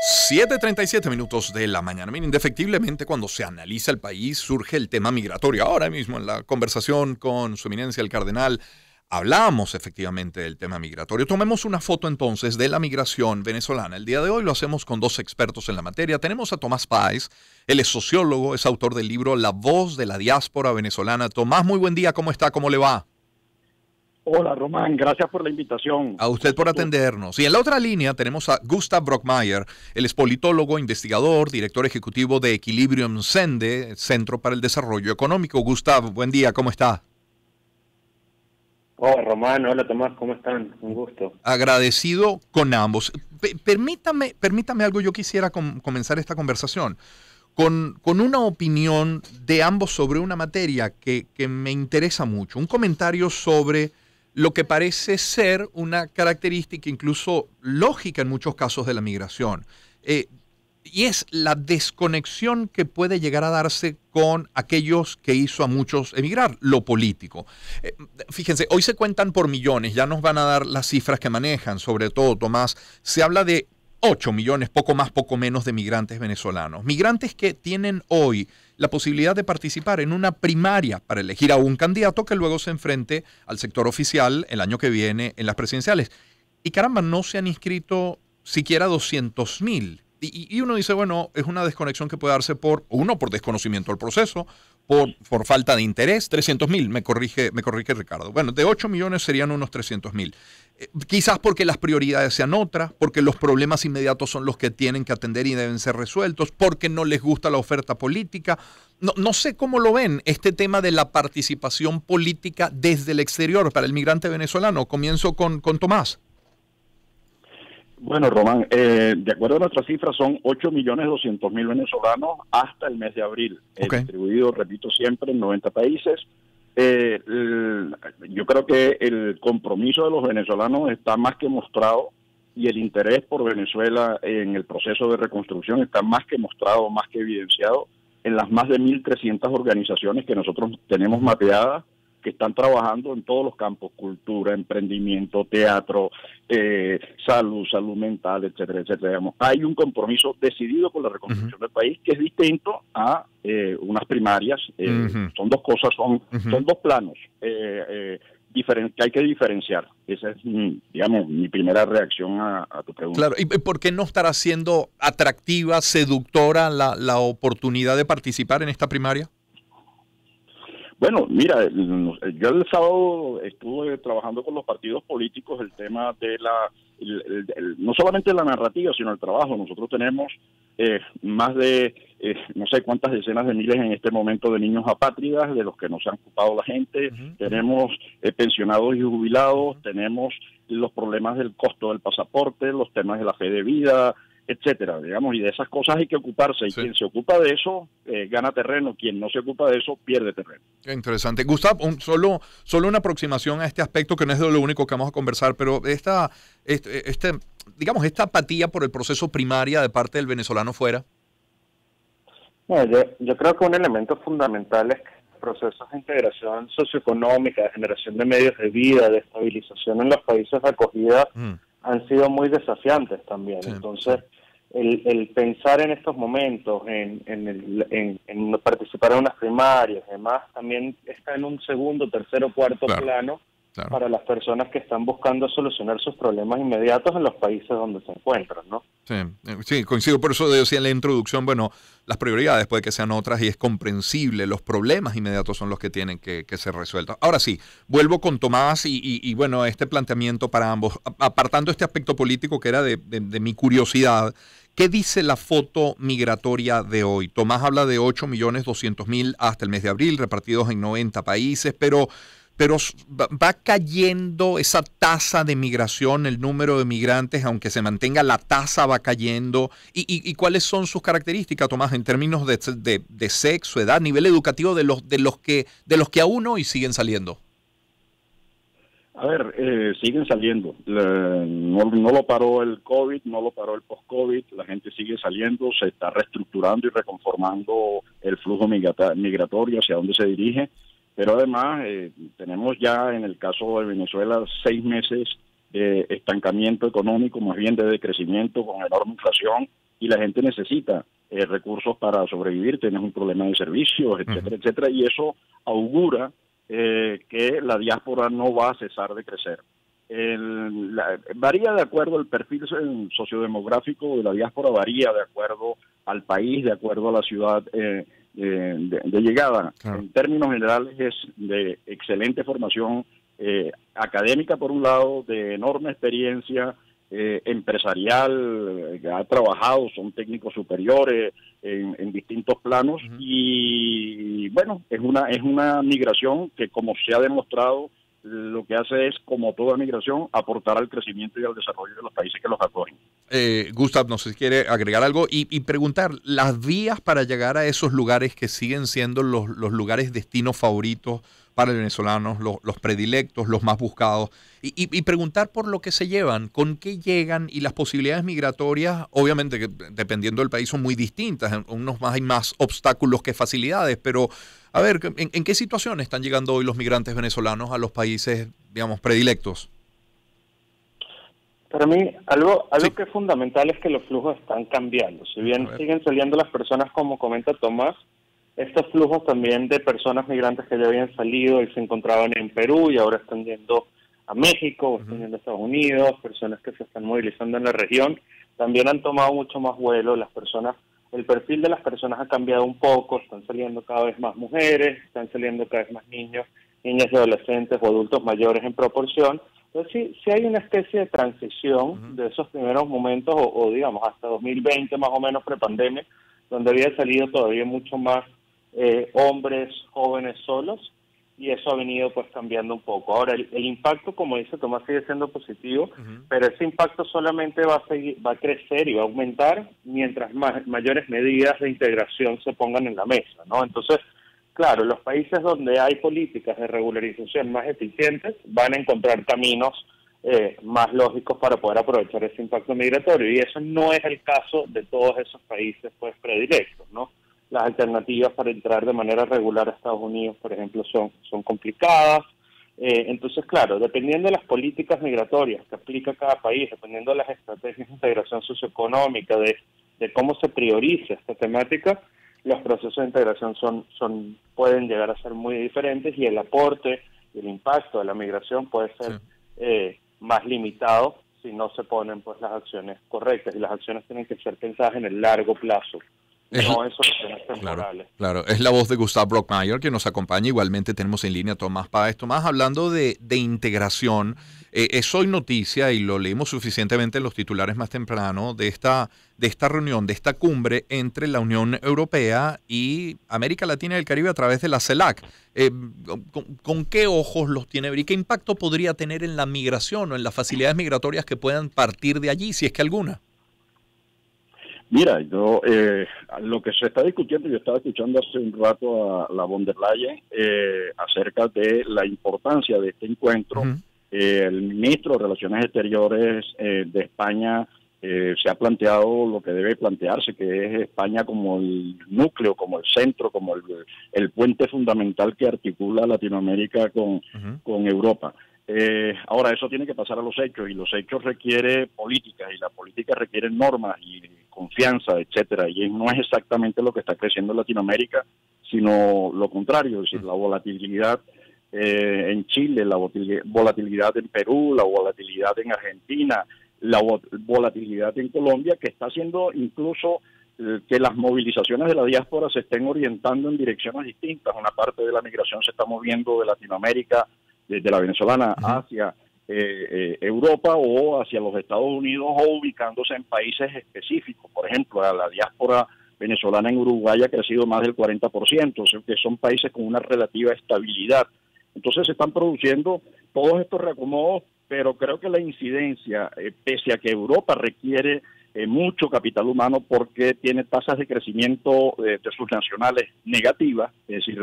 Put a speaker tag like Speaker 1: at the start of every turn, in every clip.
Speaker 1: 7:37 de la mañana. Miren, indefectiblemente cuando se analiza el país surge el tema migratorio. Ahora mismo en la conversación con su eminencia el cardenal hablamos efectivamente del tema migratorio. Tomemos una foto entonces de la migración venezolana. El día de hoy lo hacemos con dos expertos en la materia. Tenemos a Tomás Páez, él es sociólogo, es autor del libro La voz de la diáspora venezolana. Tomás, muy buen día, ¿cómo está? ¿Cómo le va?
Speaker 2: Hola, Román, gracias por la invitación.
Speaker 1: A usted por atendernos. Y en la otra línea tenemos a Gustav Brockmeyer, él es politólogo, investigador, director ejecutivo de Equilibrium Sende, Centro para el Desarrollo Económico. Gustav, buen día, ¿cómo está?
Speaker 3: Hola, Román, hola, Tomás, ¿cómo están? Un gusto.
Speaker 1: Agradecido con ambos. Permítame algo, yo quisiera comenzar esta conversación con una opinión de ambos sobre una materia que me interesa mucho. Un comentario sobre lo que parece ser una característica incluso lógica en muchos casos de la migración. Y es la desconexión que puede llegar a darse con aquellos que hizo a muchos emigrar, lo político. Fíjense, hoy se cuentan por millones, ya nos van a dar las cifras que manejan, sobre todo, Tomás, se habla de 8 millones, poco más, poco menos de migrantes venezolanos. Migrantes que tienen hoy la posibilidad de participar en una primaria para elegir a un candidato que luego se enfrente al sector oficial el año que viene en las presidenciales. Y caramba, no se han inscrito siquiera 200.000. Y uno dice, bueno, es una desconexión que puede darse por desconocimiento del proceso, por falta de interés. 300.000, me corrige Ricardo. Bueno, de 8 millones serían unos 300.000. Quizás porque las prioridades sean otras, porque los problemas inmediatos son los que tienen que atender y deben ser resueltos, porque no les gusta la oferta política. No sé cómo lo ven este tema de la participación política desde el exterior para el migrante venezolano. Comienzo con Tomás.
Speaker 2: Bueno, Román, de acuerdo a nuestras cifras son 8.200.000 venezolanos hasta el mes de abril,
Speaker 1: Okay.
Speaker 2: Distribuido, repito siempre, en 90 países. Yo creo que el compromiso de los venezolanos está más que mostrado y el interés por Venezuela en el proceso de reconstrucción está más que mostrado, más que evidenciado en las más de 1.300 organizaciones que nosotros tenemos mapeadas, que están trabajando en todos los campos: cultura, emprendimiento, teatro, salud mental, etcétera, etcétera. Digamos, hay un compromiso decidido con la reconstrucción del país que es distinto a unas primarias. Son dos cosas, son dos planos que hay que diferenciar. Esa es, digamos, mi primera reacción a tu pregunta.
Speaker 1: Claro, ¿y por qué no estará siendo atractiva, seductora la oportunidad de participar en esta primaria?
Speaker 2: Bueno, mira, yo el sábado estuve trabajando con los partidos políticos el tema de no solamente la narrativa, sino el trabajo. Nosotros tenemos más de no sé cuántas decenas de miles en este momento de niños apátridas, de los que nos han ocupado la gente. Tenemos pensionados y jubilados, tenemos los problemas del costo del pasaporte, los temas de la fe de vida, etcétera, digamos, y de esas cosas hay que ocuparse, y sí, quien se ocupa de eso gana terreno, quien no se ocupa de eso pierde terreno.
Speaker 1: Interesante. Gustav, solo una aproximación a este aspecto, que no es de lo único que vamos a conversar, pero digamos, esta apatía por el proceso primaria de parte del venezolano fuera.
Speaker 3: No, yo creo que un elemento fundamental es que procesos de integración socioeconómica, de generación de medios de vida, de estabilización en los países de acogida han sido muy desafiantes también. Sí, entonces, sí, el pensar en estos momentos, en participar en unas primarias, además, también está en un segundo, tercero, cuarto plano para las personas que están buscando solucionar sus problemas inmediatos en los países donde se encuentran, ¿no?
Speaker 1: Sí, coincido. Por eso decía en la introducción, bueno, las prioridades puede que sean otras y es comprensible. Los problemas inmediatos son los que tienen que ser resueltos. Ahora sí, vuelvo con Tomás y bueno, este planteamiento para ambos. Apartando este aspecto político que era de mi curiosidad, ¿qué dice la foto migratoria de hoy? Tomás habla de 8.200.000 hasta el mes de abril, repartidos en 90 países, pero va cayendo esa tasa de migración, el número de migrantes, aunque se mantenga, la tasa va cayendo. ¿Y cuáles son sus características, Tomás, en términos de sexo, edad, nivel educativo de los que aún hoy siguen saliendo?
Speaker 2: A ver, siguen saliendo. No lo paró el COVID, no lo paró el post-COVID. La gente sigue saliendo, se está reestructurando y reconformando el flujo migratorio hacia dónde se dirige. Pero además tenemos ya en el caso de Venezuela 6 meses de estancamiento económico, más bien de decrecimiento con enorme inflación, y la gente necesita recursos para sobrevivir, tienes un problema de servicios, etcétera, etcétera, y eso augura que la diáspora no va a cesar de crecer. Varía de acuerdo al perfil sociodemográfico de la diáspora, varía de acuerdo al país, de acuerdo a la ciudad de llegada. Claro. En términos generales es de excelente formación académica por un lado, de enorme experiencia empresarial, que ha trabajado, son técnicos superiores en distintos planos y bueno, es una migración que, como se ha demostrado, lo que hace es, como toda migración, aportar al crecimiento y al desarrollo de los países que los acogen.
Speaker 1: Gustav, no sé si quiere agregar algo y preguntar, las vías para llegar a esos lugares que siguen siendo los lugares destino favoritos para el venezolano, los predilectos, los más buscados, y preguntar por lo que se llevan, con qué llegan, y las posibilidades migratorias, obviamente que dependiendo del país son muy distintas, en unos hay más obstáculos que facilidades, pero a ver, ¿en qué situación están llegando hoy los migrantes venezolanos a los países, digamos, predilectos?
Speaker 3: Para mí, algo que es fundamental es que los flujos están cambiando. Si bien siguen saliendo las personas, como comenta Tomás, estos flujos también de personas migrantes que ya habían salido y se encontraban en Perú y ahora están yendo a México, o están yendo a Estados Unidos, personas que se están movilizando en la región, también han tomado mucho más vuelo. Las personas, el perfil de las personas ha cambiado un poco, están saliendo cada vez más mujeres, están saliendo cada vez más niños, niñas y adolescentes o adultos mayores en proporción. Entonces sí hay una especie de transición de esos primeros momentos, o digamos hasta 2020 más o menos prepandemia, donde había salido todavía mucho más hombres jóvenes solos, y eso ha venido pues cambiando un poco. Ahora el impacto, como dice Tomás, sigue siendo positivo, pero ese impacto solamente va a crecer y va a aumentar mientras mayores medidas de integración se pongan en la mesa, ¿no? Entonces, claro, los países donde hay políticas de regularización más eficientes van a encontrar caminos más lógicos para poder aprovechar ese impacto migratorio, y eso no es el caso de todos esos países pues predilectos, ¿no? Las alternativas para entrar de manera regular a Estados Unidos, por ejemplo, son complicadas. Entonces, claro, dependiendo de las políticas migratorias que aplica cada país, dependiendo de las estrategias de integración socioeconómica, de cómo se prioriza esta temática, los procesos de integración pueden llegar a ser muy diferentes, y el aporte y el impacto de la migración puede ser más limitado si no se ponen pues las acciones correctas, y las acciones tienen que ser pensadas en el largo plazo. No en soluciones temporales.
Speaker 1: Claro, es la voz de Gustav Brockmeyer que nos acompaña. Igualmente tenemos en línea a Tomás Páez. Tomás, hablando de integración, es hoy noticia, y lo leímos suficientemente en los titulares más temprano, de esta reunión, de esta cumbre entre la Unión Europea y América Latina y el Caribe a través de la CELAC. ¿Con qué ojos los tiene y qué impacto podría tener en la migración o en las facilidades migratorias que puedan partir de allí, si es que alguna?
Speaker 2: Mira, lo que se está discutiendo, yo estaba escuchando hace un rato a la von der Leyen acerca de la importancia de este encuentro. El ministro de Relaciones Exteriores de España se ha planteado lo que debe plantearse, que es España como el núcleo, como el centro, como el puente fundamental que articula Latinoamérica con Europa. Ahora, eso tiene que pasar a los hechos, y los hechos requieren políticas, y la política requiere normas y confianza, etcétera, y no es exactamente lo que está creciendo en Latinoamérica, sino lo contrario, es decir, la volatilidad en Chile, la volatilidad en Perú, la volatilidad en Argentina, la volatilidad en Colombia, que está haciendo incluso que las movilizaciones de la diáspora se estén orientando en direcciones distintas. Una parte de la migración se está moviendo de Latinoamérica, desde la venezolana hacia Europa o hacia los Estados Unidos, o ubicándose en países específicos. Por ejemplo, la diáspora venezolana en Uruguay ha crecido más del 40%, o sea que son países con una relativa estabilidad. Entonces se están produciendo todos estos reacomodos, pero creo que la incidencia, pese a que Europa requiere mucho capital humano porque tiene tasas de crecimiento de sus nacionales negativas, es decir,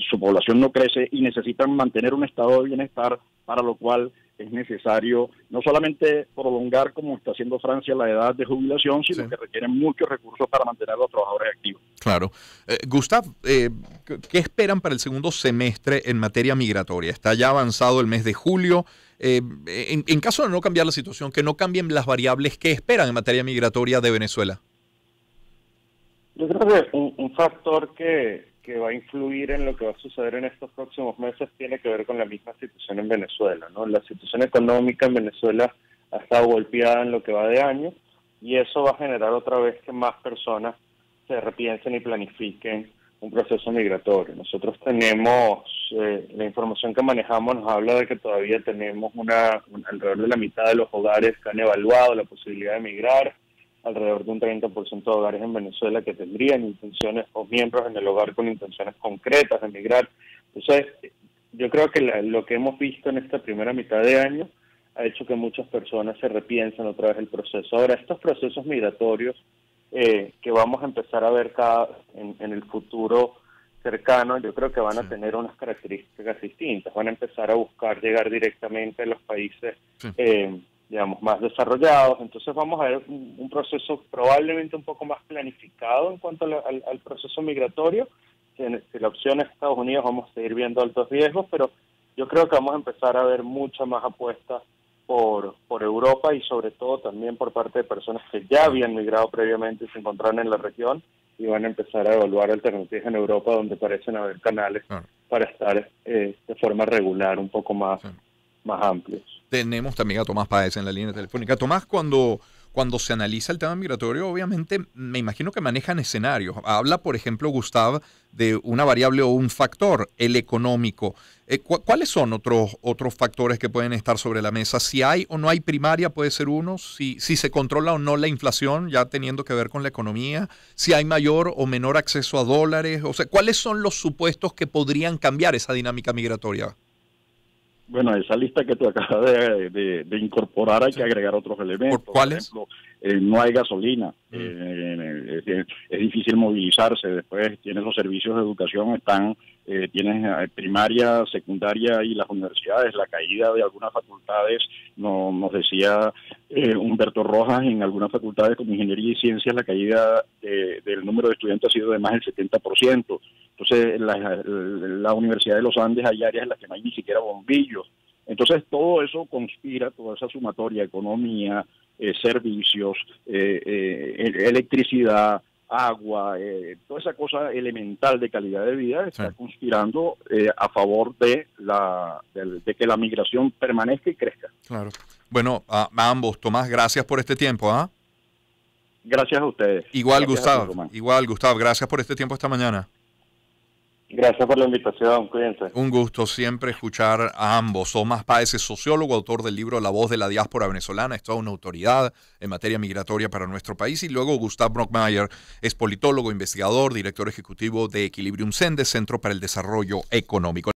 Speaker 2: su población no crece y necesitan mantener un estado de bienestar, para lo cual es necesario no solamente prolongar, como está haciendo Francia, la edad de jubilación, sino que requieren muchos recursos para mantener a los trabajadores activos.
Speaker 1: Claro. Gustav, ¿qué esperan para el segundo semestre en materia migratoria? Está ya avanzado el mes de julio. En caso de no cambiar la situación, que no cambien las variables, ¿qué esperan en materia migratoria de Venezuela?
Speaker 3: Yo creo que un factor que va a influir en lo que va a suceder en estos próximos meses tiene que ver con la misma situación en Venezuela, ¿no? La situación económica en Venezuela ha estado golpeada en lo que va de año y eso va a generar otra vez que más personas se repiensen y planifiquen un proceso migratorio. Nosotros tenemos, la información que manejamos nos habla de que todavía tenemos alrededor de la mitad de los hogares que han evaluado la posibilidad de emigrar, alrededor de un 30% de hogares en Venezuela que tendrían intenciones o miembros en el hogar con intenciones concretas de emigrar. Entonces, yo creo que lo que hemos visto en esta primera mitad de año ha hecho que muchas personas se repiensen otra vez el proceso. Ahora, estos procesos migratorios que vamos a empezar a ver en el futuro cercano, yo creo que van a tener unas características distintas. Van a empezar a buscar llegar directamente a los países, digamos, más desarrollados. Entonces vamos a ver un proceso probablemente un poco más planificado en cuanto al proceso migratorio. Si la opción es Estados Unidos, vamos a seguir viendo altos riesgos, pero yo creo que vamos a empezar a ver mucha más apuesta por Europa y sobre todo también por parte de personas que ya habían migrado previamente y se encontraron en la región y van a empezar a evaluar alternativas en Europa donde parecen haber canales para estar de forma regular un poco más amplios.
Speaker 1: Tenemos también a Tomás Páez en la línea telefónica. Tomás, cuando se analiza el tema migratorio, obviamente me imagino que manejan escenarios. Habla, por ejemplo, Gustav, de una variable o un factor, el económico. ¿Cuáles son otros factores que pueden estar sobre la mesa? Si hay o no hay primaria puede ser uno, si se controla o no la inflación, ya teniendo que ver con la economía, si hay mayor o menor acceso a dólares. O sea, ¿cuáles son los supuestos que podrían cambiar esa dinámica migratoria?
Speaker 2: Bueno, esa lista que tú acabas de incorporar hay que agregar otros elementos.
Speaker 1: ¿Cuáles?
Speaker 2: Por ejemplo, no hay gasolina, es difícil movilizarse, después tienes los servicios de educación, tienes primaria, secundaria y las universidades, la caída de algunas facultades, nos decía Humberto Rojas, en algunas facultades como Ingeniería y Ciencias la caída del número de estudiantes ha sido de más del 70%. Entonces, la Universidad de los Andes hay áreas en las que no hay ni siquiera bombillos. Entonces, todo eso conspira, toda esa sumatoria, economía, servicios, electricidad, agua, toda esa cosa elemental de calidad de vida está conspirando a favor de que la migración permanezca y crezca.
Speaker 1: Claro. Bueno, a ambos, Tomás, gracias por este tiempo.
Speaker 2: Gracias a ustedes.
Speaker 1: Igual, Gustav, gracias por este tiempo esta mañana.
Speaker 3: Gracias por la invitación, cuídense.
Speaker 1: Un gusto siempre escuchar a ambos. Tomás Páez es sociólogo, autor del libro La voz de la diáspora venezolana, es toda una autoridad en materia migratoria para nuestro país. Y luego Gustav Brockmeyer es politólogo, investigador, director ejecutivo de Equilibrium Sende, Centro para el Desarrollo Económico.